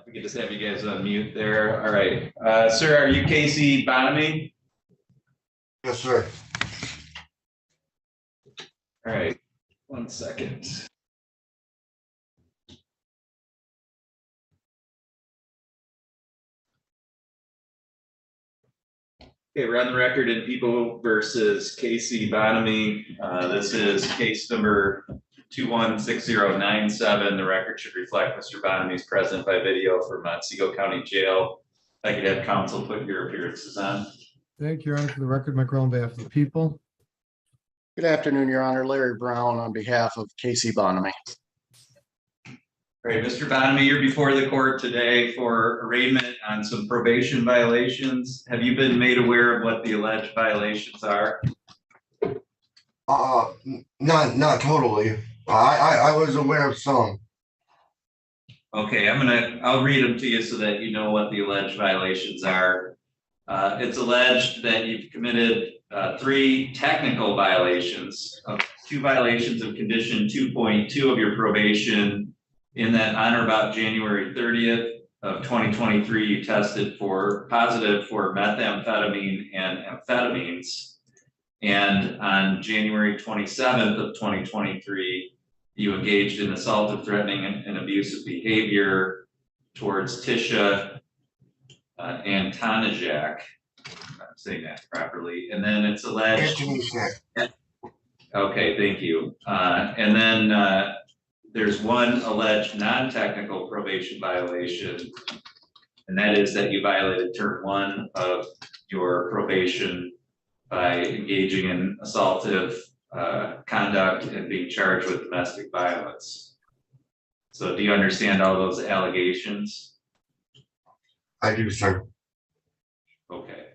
We can just have you guys on mute there. All right. Sir, are you Casey Bonamy? Yes, sir. All right. 1 second. Okay, we're on the record in People versus Casey Bonamy. This is case number 216097. The record should reflect Mr. Bonamy's present by video from Otsego County Jail. I could have counsel put your appearances on. Thank you, Your Honor. For the record, Mike Rowe on behalf of the people. Good afternoon, Your Honor. Larry Brown on behalf of Casey Bonamy. All right, Mr. Bonamy, you're before the court today for arraignment on some probation violations. Have you been made aware of what the alleged violations are? Not totally. I was aware of some. Okay, I'll read them to you so that you know what the alleged violations are. It's alleged that you've committed 3 technical violations, 2 violations of condition 2.2 of your probation, in that on or about January 30th of 2023, you tested positive for methamphetamine and amphetamines. And on January 27th of 2023, you engaged in assaultive, threatening, and abusive behavior towards Tisha Antonijak. I'm saying that properly. And then it's alleged. Okay, thank you. And then there's one alleged non-technical probation violation, and that is that you violated term 1 of your probation by engaging in assaultive conduct and being charged with domestic violence. So do you understand all those allegations? I do, sir. Okay.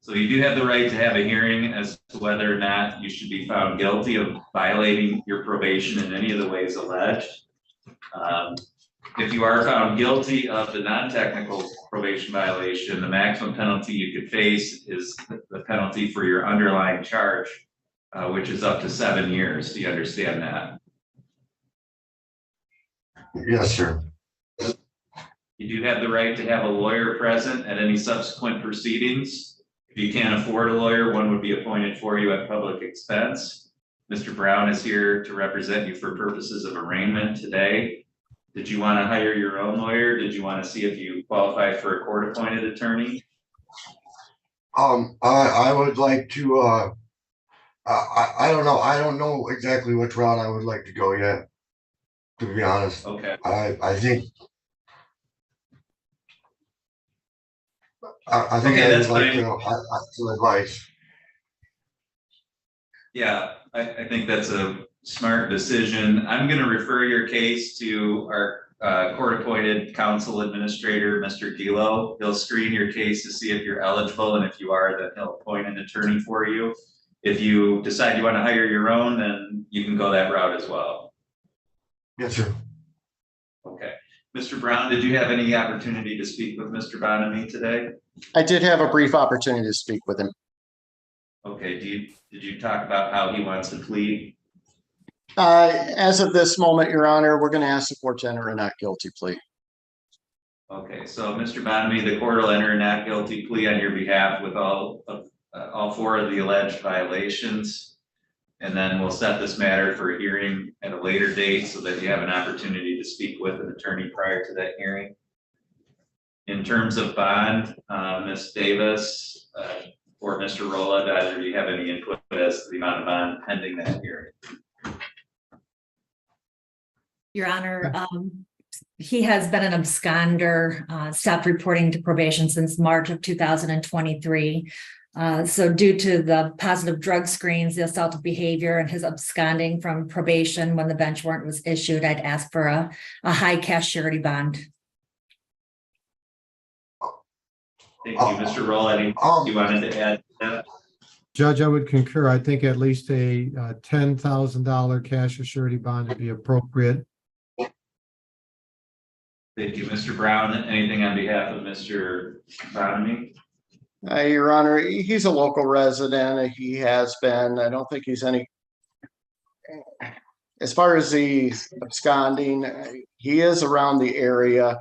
So you do have the right to have a hearing as to whether or not you should be found guilty of violating your probation in any of the ways alleged. If you are found guilty of the non-technical probation violation, the maximum penalty you could face is the penalty for your underlying charge, which is up to 7 years. Do you understand that? Yes, sir. You do have the right to have a lawyer present at any subsequent proceedings. If you can't afford a lawyer, one would be appointed for you at public expense. Mr. Brown is here to represent you for purposes of arraignment today. Did you want to hire your own lawyer? Did you want to see if you qualify for a court-appointed attorney? I would like to. I don't know. I don't know exactly which route I would like to go yet. To be honest. Okay. I think. I think Okay, I that's would like fine. some advice. Yeah, I think that's a smart decision. I'm going to refer your case to our court-appointed counsel administrator, Mr. Gilo. He'll screen your case to see if you're eligible, and if you are, then he'll appoint an attorney for you. If you decide you want to hire your own, then you can go that route as well. Yes, sir. Okay. Mr. Brown, did you have any opportunity to speak with Mr. Bonamy today? I did have a brief opportunity to speak with him. Okay, did you talk about how he wants to plead? As of this moment, Your Honor, we're going to ask the court to enter a not guilty plea. Okay, so Mr. Bonamy, the court will enter a not guilty plea on your behalf with all 4 of the alleged violations. And then we'll set this matter for a hearing at a later date so that you have an opportunity to speak with an attorney prior to that hearing. In terms of bond, Ms. Davis or Mr. Rolla, do you have any input as to the amount of bond pending that hearing? Your Honor, he has been an absconder, stopped reporting to probation since March of 2023. So due to the positive drug screens, the assaultive behavior, and his absconding from probation when the bench warrant was issued, I'd ask for a high cash surety bond. Thank you, Mr. Rolla. Anything you wanted to add to that? Judge, I would concur. I think at least a $10,000 cash or surety bond would be appropriate. Thank you, Mr. Brown. Anything on behalf of Mr. Bonamy? Your Honor, he's a local resident. He has been. I don't think he's any. As far as the absconding, he is around the area.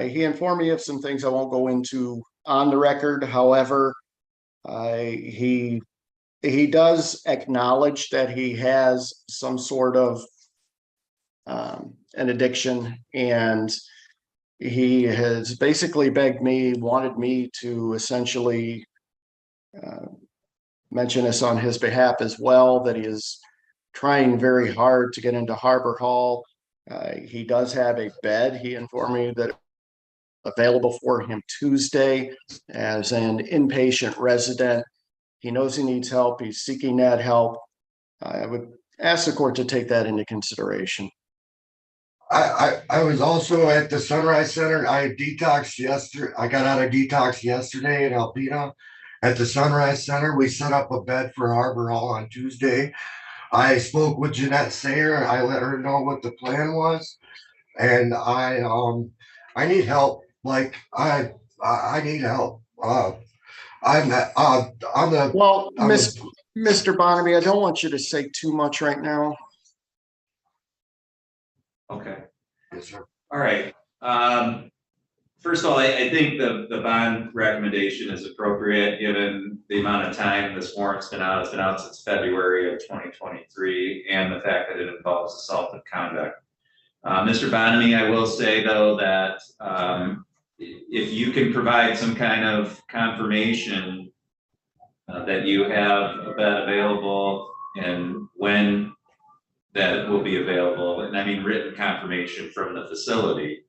He informed me of some things I won't go into on the record. However, he does acknowledge that he has some sort of an addiction, and he has basically wanted me to essentially mention this on his behalf as well, that he is trying very hard to get into Harbor Hall. He does have a bed, he informed me, that available for him Tuesday as an inpatient resident. He knows he needs help. He's seeking that help. I would ask the court to take that into consideration. I was also at the Sunrise Center. I detoxed yesterday. I got out of detox yesterday in Alpena at the Sunrise Center. We set up a bed for Harbor Hall on Tuesday. I spoke with Jeanette Sayer. I let her know what the plan was, and I need help. Like I need help. I'm on the Well, I'm Mr. Bonamy, I don't want you to say too much right now. Okay. yes, sir. All right. First of all, I think the bond recommendation is appropriate, given the amount of time this warrant's been out. It's been out since February of 2023, and the fact that it involves assaultive conduct. Mr. Bonamy, I will say though that if you can provide some kind of confirmation that you have a bed available and when that it will be available, and I mean written confirmation from the facility.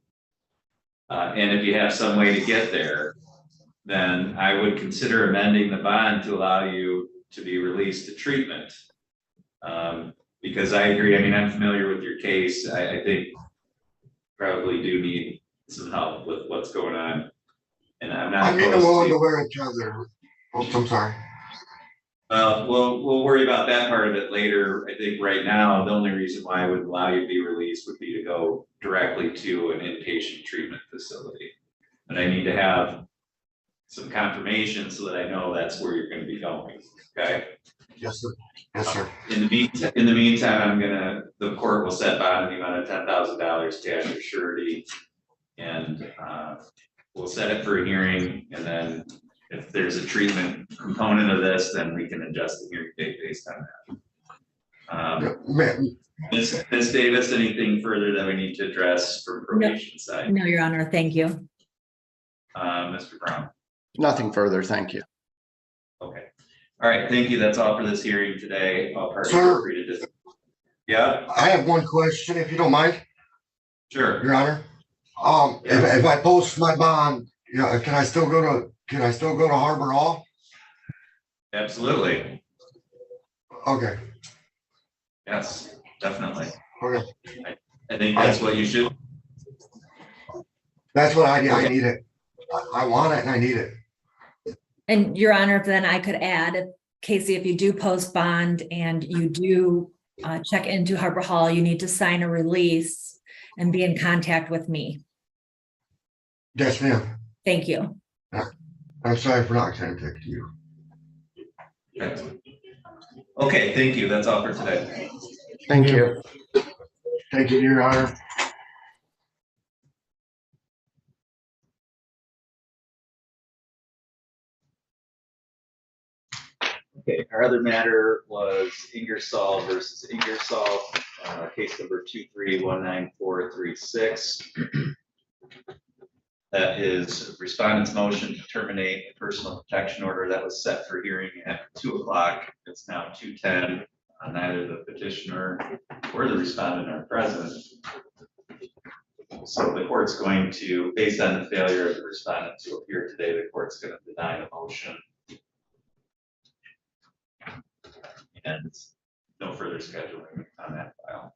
And if you have some way to get there, then I would consider amending the bond to allow you to be released to treatment. Because I agree, I mean, I'm familiar with your case. I think probably do need some help with what's going on. And I'm not. I need them all to wear each other. Oh, I'm sorry. We'll worry about that part of it later. I think right now, the only reason why I would allow you to be released would be to go directly to an inpatient treatment facility. And I need to have some confirmation so that I know that's where you're going to be going, okay? Yes, sir. Yes, sir. In the meantime, the court will set bond in the amount of $10,000 cash or surety. And we'll set it for a hearing, and then if there's a treatment component of this, then we can adjust the hearing date based on that. Ms. Davis, anything further that we need to address from probation side? No, Your Honor, thank you. Mr. Brown? Nothing further, thank you. Okay. All right, thank you. That's all for this hearing today. All parties Sir? are free to yeah, I have one question, if you don't mind, sure. Your Honor. If I post my bond, can I still go to Harbor Hall? Absolutely. Okay. Yes, definitely. Okay. I think that's what you should. That's what I need it. I want it and I need it. And Your Honor, if then I could add, Casey, if you do post bond and you do check into Harbor Hall, you need to sign a release and be in contact with me. Yes, ma'am. Thank you. I'm sorry for not contacting you. Okay, thank you. That's all for today. Thank you. Thank you, Your Honor. Okay, our other matter was Ingersoll versus Ingersoll, case number 2319436. That is respondent's motion to terminate a personal protection order that was set for hearing at 2 o'clock. It's now 2:10. Neither the petitioner or the respondent are present. So the court's going to, based on the failure of the respondent to appear today, the court's going to deny the motion. And no further scheduling on that file.